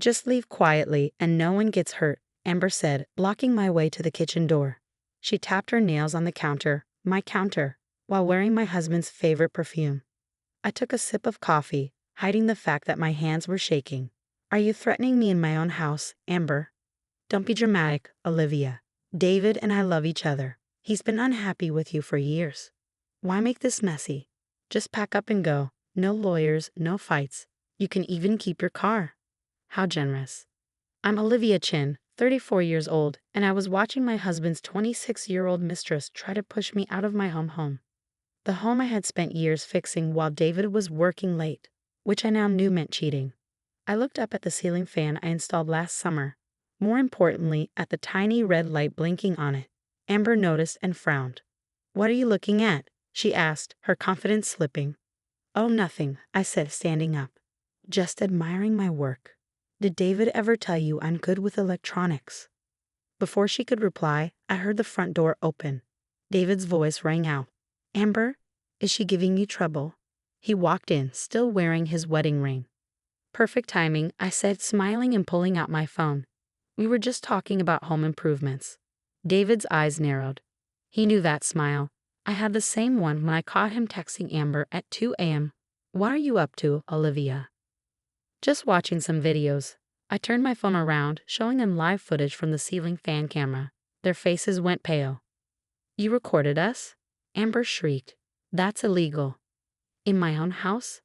Just leave quietly and no one gets hurt, Amber said, blocking my way to the kitchen door. She tapped her nails on the counter, my counter, while wearing my husband's favorite perfume. I took a sip of coffee, hiding the fact that my hands were shaking. Are you threatening me in my own house, Amber? Don't be dramatic, Olivia. David and I love each other. He's been unhappy with you for years. Why make this messy? Just pack up and go. No lawyers, no fights. You can even keep your car. How generous. I'm Olivia Chin, 34 years old, and I was watching my husband's 26-year-old mistress try to push me out of my home. The home I had spent years fixing while David was working late, which I now knew meant cheating. I looked up at the ceiling fan I installed last summer. More importantly, at the tiny red light blinking on it. Amber noticed and frowned. What are you looking at? She asked, her confidence slipping. Oh, nothing, I said, standing up. Just admiring my work. Did David ever tell you I'm good with electronics? Before she could reply, I heard the front door open. David's voice rang out. Amber, is she giving you trouble? He walked in, still wearing his wedding ring. Perfect timing, I said, smiling and pulling out my phone. We were just talking about home improvements. David's eyes narrowed. He knew that smile. I had the same one when I caught him texting Amber at 2 a.m. What are you up to, Olivia? Just watching some videos. I turned my phone around, showing them live footage from the ceiling fan camera. Their faces went pale. You recorded us? Amber shrieked. That's illegal. In my own house?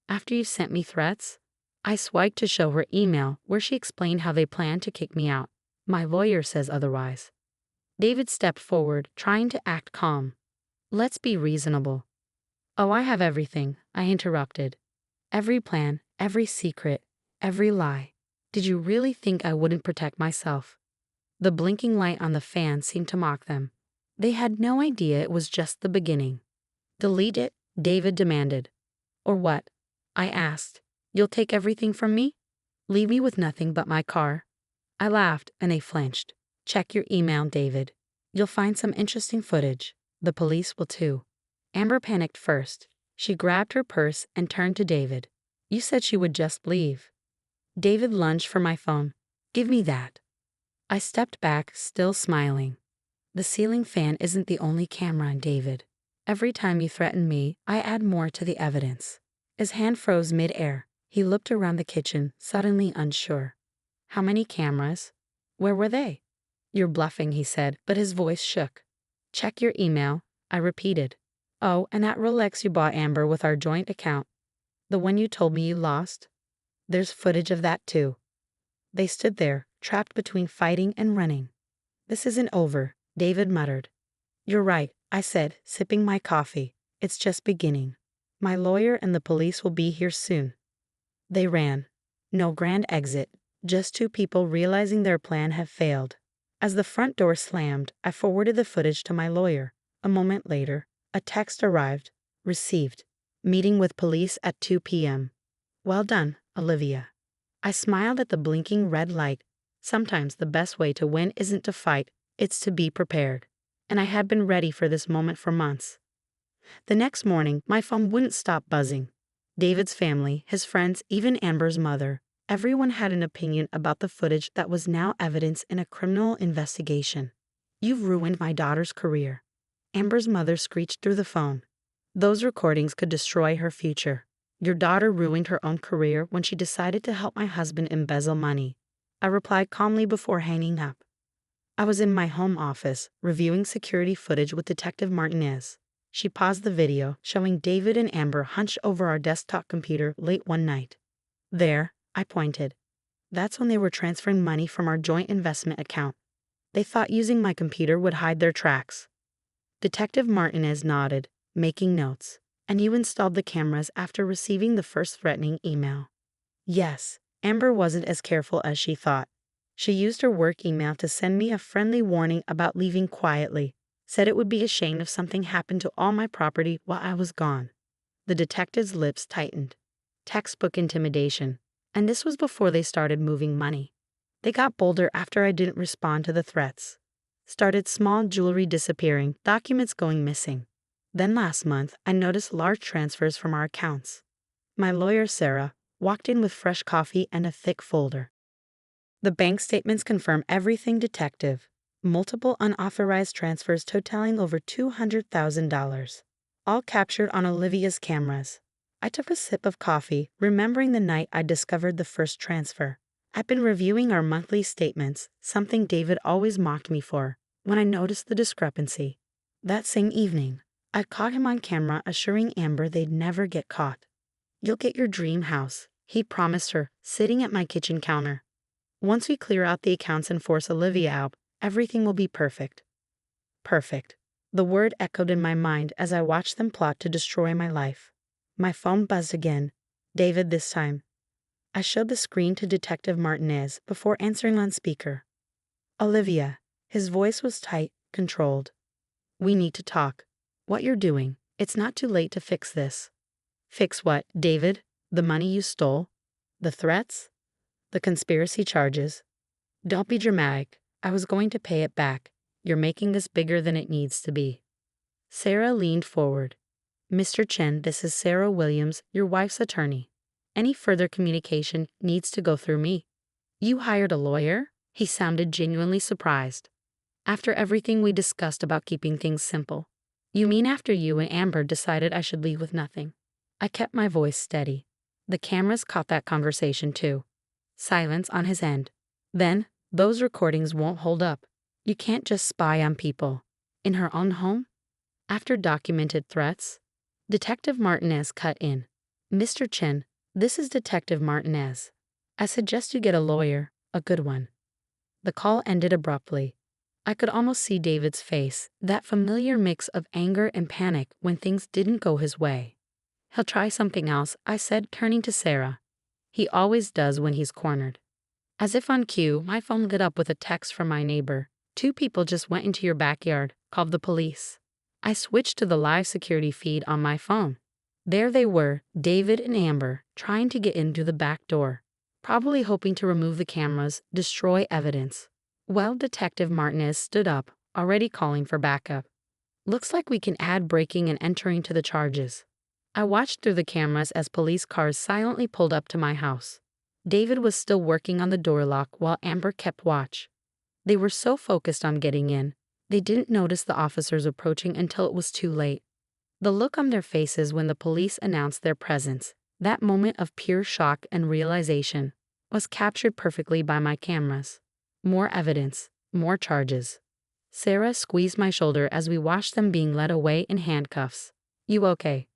After you sent me threats? I swiped to show her email where she explained how they planned to kick me out. My lawyer says otherwise. David stepped forward, trying to act calm. Let's be reasonable. Oh, I have everything, I interrupted. Every plan, every secret, every lie. Did you really think I wouldn't protect myself? The blinking light on the fan seemed to mock them. They had no idea it was just the beginning. Delete it, David demanded. Or what? I asked. You'll take everything from me? Leave me with nothing but my car? I laughed and they flinched. Check your email, David. You'll find some interesting footage. The police will too. Amber panicked first. She grabbed her purse and turned to David. You said she would just leave. David lunged for my phone. Give me that. I stepped back, still smiling. The ceiling fan isn't the only camera on David. Every time you threaten me, I add more to the evidence. His hand froze mid-air. He looked around the kitchen, suddenly unsure. How many cameras? Where were they? You're bluffing, he said, but his voice shook. Check your email, I repeated. Oh, and that Rolex you bought Amber with our joint account. The one you told me you lost? There's footage of that too. They stood there, trapped between fighting and running. This isn't over, David muttered. You're right, I said, sipping my coffee. It's just beginning. My lawyer and the police will be here soon. They ran. No grand exit, just two people realizing their plan had failed. As the front door slammed, I forwarded the footage to my lawyer. A moment later, a text arrived. Received. Meeting with police at 2 p.m. Well done, Olivia. I smiled at the blinking red light. Sometimes the best way to win isn't to fight, it's to be prepared. And I had been ready for this moment for months. The next morning, my phone wouldn't stop buzzing. David's family, his friends, even Amber's mother, everyone had an opinion about the footage that was now evidence in a criminal investigation. You've ruined my daughter's career. Amber's mother screeched through the phone. Those recordings could destroy her future. Your daughter ruined her own career when she decided to help my husband embezzle money. I replied calmly before hanging up. I was in my home office, reviewing security footage with Detective Martinez. She paused the video, showing David and Amber hunched over our desktop computer late one night. There, I pointed. That's when they were transferring money from our joint investment account. They thought using my computer would hide their tracks. Detective Martinez nodded, making notes. And you installed the cameras after receiving the first threatening email. Yes, Amber wasn't as careful as she thought. She used her work email to send me a friendly warning about leaving quietly, said it would be a shame if something happened to all my property while I was gone. The detective's lips tightened. Textbook intimidation. And this was before they started moving money. They got bolder after I didn't respond to the threats. Started small jewelry disappearing, documents going missing. Then last month, I noticed large transfers from our accounts. My lawyer, Sarah, walked in with fresh coffee and a thick folder. The bank statements confirm everything, detective. Multiple unauthorized transfers totaling over $200,000. All captured on Olivia's cameras. I took a sip of coffee, remembering the night I discovered the first transfer. I'd been reviewing our monthly statements, something David always mocked me for, when I noticed the discrepancy. That same evening, I caught him on camera assuring Amber they'd never get caught. "You'll get your dream house," he promised her, sitting at my kitchen counter. "Once we clear out the accounts and force Olivia out, everything will be perfect." Perfect. The word echoed in my mind as I watched them plot to destroy my life. My phone buzzed again. David this time. I showed the screen to Detective Martinez before answering on speaker. "Olivia." His voice was tight, controlled. "We need to talk. What you're doing, it's not too late to fix this." "Fix what, David? The money you stole? The threats? The conspiracy charges?" "Don't be dramatic. I was going to pay it back. You're making this bigger than it needs to be." Sarah leaned forward. "Mr. Chen, this is Sarah Williams, your wife's attorney. Any further communication needs to go through me." "You hired a lawyer?" He sounded genuinely surprised. "After everything we discussed about keeping things simple." "You mean after you and Amber decided I should leave with nothing?" I kept my voice steady. The cameras caught that conversation too. Silence on his end. "Then, those recordings won't hold up. You can't just spy on people. In her own home? After documented threats?" Detective Martinez cut in. "Mr. Chen, this is Detective Martinez. I suggest you get a lawyer, a good one." The call ended abruptly. I could almost see David's face, that familiar mix of anger and panic when things didn't go his way. "He'll try something else," I said, turning to Sarah. "He always does when he's cornered." As if on cue, my phone lit up with a text from my neighbor. "Two people just went into your backyard, called the police." I switched to the live security feed on my phone. There they were, David and Amber, trying to get into the back door, probably hoping to remove the cameras, destroy evidence. Well, Detective Martinez stood up, already calling for backup. "Looks like we can add breaking and entering to the charges." I watched through the cameras as police cars silently pulled up to my house. David was still working on the door lock while Amber kept watch. They were so focused on getting in, they didn't notice the officers approaching until it was too late. The look on their faces when the police announced their presence, that moment of pure shock and realization, was captured perfectly by my cameras. More evidence, more charges. Sarah squeezed my shoulder as we watched them being led away in handcuffs. "You okay?"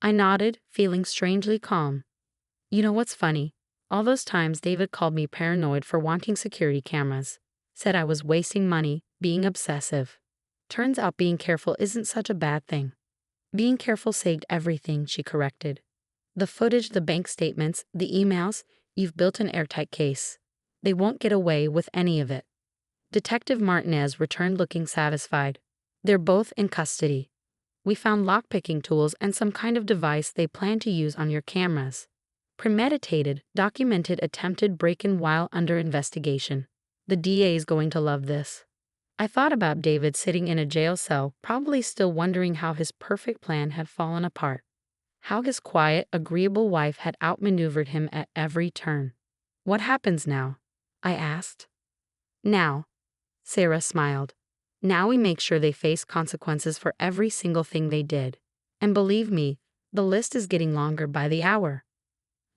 I nodded, feeling strangely calm. "You know what's funny? All those times David called me paranoid for wanting security cameras. Said I was wasting money, being obsessive. Turns out being careful isn't such a bad thing." "Being careful saved everything," she corrected. "The footage, the bank statements, the emails, you've built an airtight case. They won't get away with any of it." Detective Martinez returned looking satisfied. "They're both in custody. We found lockpicking tools and some kind of device they plan to use on your cameras. Premeditated, documented attempted break-in while under investigation. The DA is going to love this." I thought about David sitting in a jail cell, probably still wondering how his perfect plan had fallen apart. How his quiet, agreeable wife had outmaneuvered him at every turn. "What happens now?" I asked. "Now," Sarah smiled. "Now we make sure they face consequences for every single thing they did. And believe me, the list is getting longer by the hour."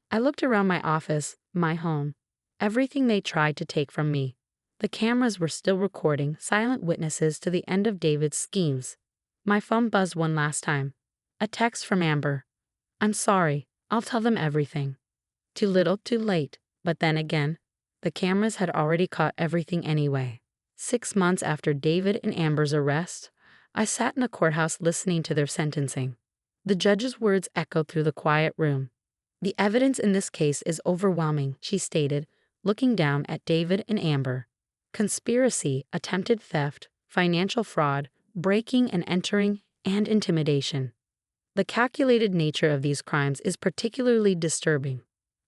I looked around my office, my home. Everything they tried to take from me. The cameras were still recording, silent witnesses to the end of David's schemes. My phone buzzed one last time. A text from Amber. "I'm sorry, I'll tell them everything." Too little, too late. But then again, the cameras had already caught everything anyway. 6 months after David and Amber's arrest, I sat in the courthouse listening to their sentencing. The judge's words echoed through the quiet room. "The evidence in this case is overwhelming," she stated, looking down at David and Amber. "Conspiracy, attempted theft, financial fraud, breaking and entering, and intimidation. The calculated nature of these crimes is particularly disturbing."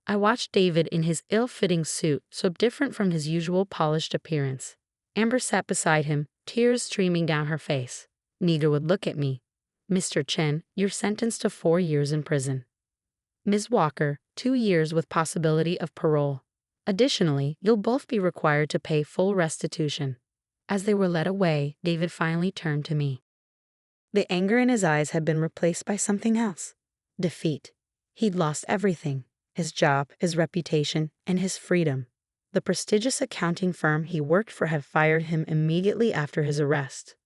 I watched David in his ill-fitting suit, so different from his usual polished appearance. Amber sat beside him, tears streaming down her face. Neither would look at me. "Mr. Chen, you're sentenced to 4 years in prison. Ms. Walker, 2 years with possibility of parole." Additionally, you'll both be required to pay full restitution." As they were led away, David finally turned to me. The anger in his eyes had been replaced by something else. Defeat. He'd lost everything: his job, his reputation, and his freedom. The prestigious accounting firm he worked for had fired him immediately after his arrest.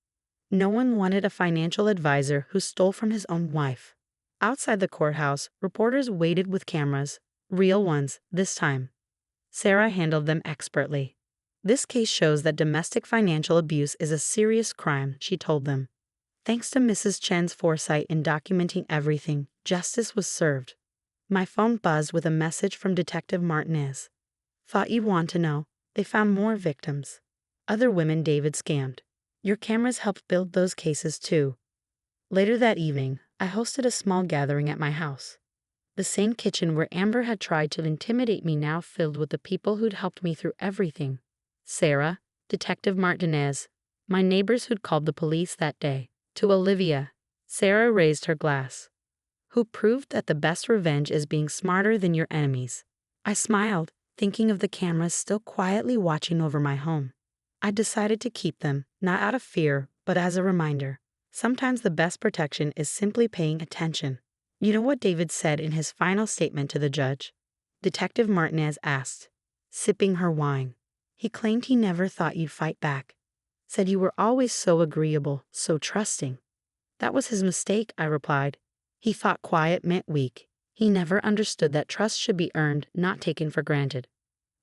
No one wanted a financial advisor who stole from his own wife. Outside the courthouse, reporters waited with cameras, real ones this time. Sarah handled them expertly. "This case shows that domestic financial abuse is a serious crime," she told them. Thanks to Mrs. Chen's foresight in documenting everything, justice was served. My phone buzzed with a message from Detective Martinez. "Thought you'd want to know. They found more victims. Other women David scammed. Your cameras helped build those cases too." Later that evening, I hosted a small gathering at my house. The same kitchen where Amber had tried to intimidate me now filled with the people who'd helped me through everything. Sarah, Detective Martinez, my neighbors who'd called the police that day. To Olivia, Sarah raised her glass, who proved that the best revenge is being smarter than your enemies. I smiled, thinking of the cameras still quietly watching over my home. I decided to keep them, not out of fear, but as a reminder. Sometimes the best protection is simply paying attention. You know what David said in his final statement to the judge? Detective Martinez asked, sipping her wine. He claimed he never thought you'd fight back. Said you were always so agreeable, so trusting. That was his mistake, I replied. He thought quiet meant weak. He never understood that trust should be earned, not taken for granted.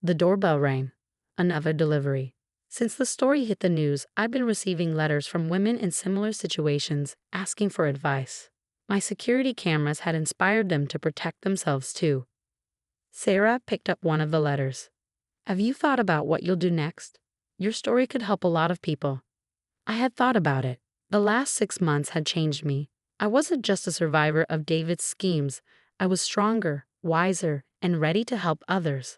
The doorbell rang. Another delivery. Since the story hit the news, I've been receiving letters from women in similar situations asking for advice. My security cameras had inspired them to protect themselves too. Sarah picked up one of the letters. "Have you thought about what you'll do next? Your story could help a lot of people." I had thought about it. The last 6 months had changed me. I wasn't just a survivor of David's schemes. I was stronger, wiser, and ready to help others.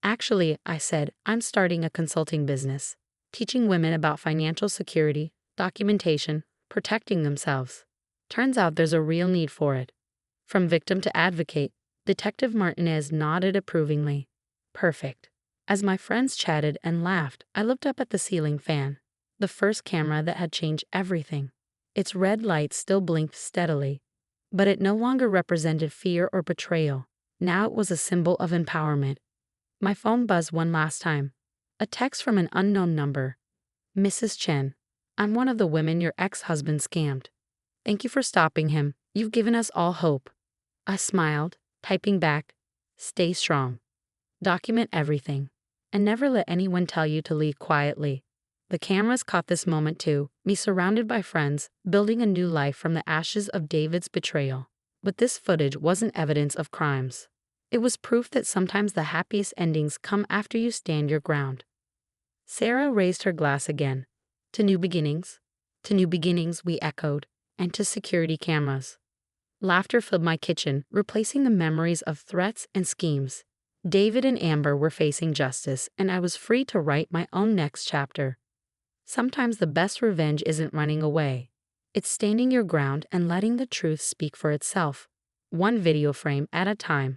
"Actually," I said, "I'm starting a consulting business, teaching women about financial security, documentation, protecting themselves." Turns out there's a real need for it. From victim to advocate, Detective Martinez nodded approvingly. Perfect. As my friends chatted and laughed, I looked up at the ceiling fan, the first camera that had changed everything. Its red light still blinked steadily, but it no longer represented fear or betrayal. Now it was a symbol of empowerment. My phone buzzed one last time. A text from an unknown number. "Mrs. Chen, I'm one of the women your ex-husband scammed. Thank you for stopping him. You've given us all hope." I smiled, typing back, "Stay strong. Document everything. And never let anyone tell you to leave quietly." The cameras caught this moment too, me surrounded by friends, building a new life from the ashes of David's betrayal. But this footage wasn't evidence of crimes. It was proof that sometimes the happiest endings come after you stand your ground. Sarah raised her glass again. "To new beginnings." "To new beginnings," we echoed, "and to security cameras." Laughter filled my kitchen, replacing the memories of threats and schemes. David and Amber were facing justice, and I was free to write my own next chapter. Sometimes the best revenge isn't running away. It's standing your ground and letting the truth speak for itself, one video frame at a time.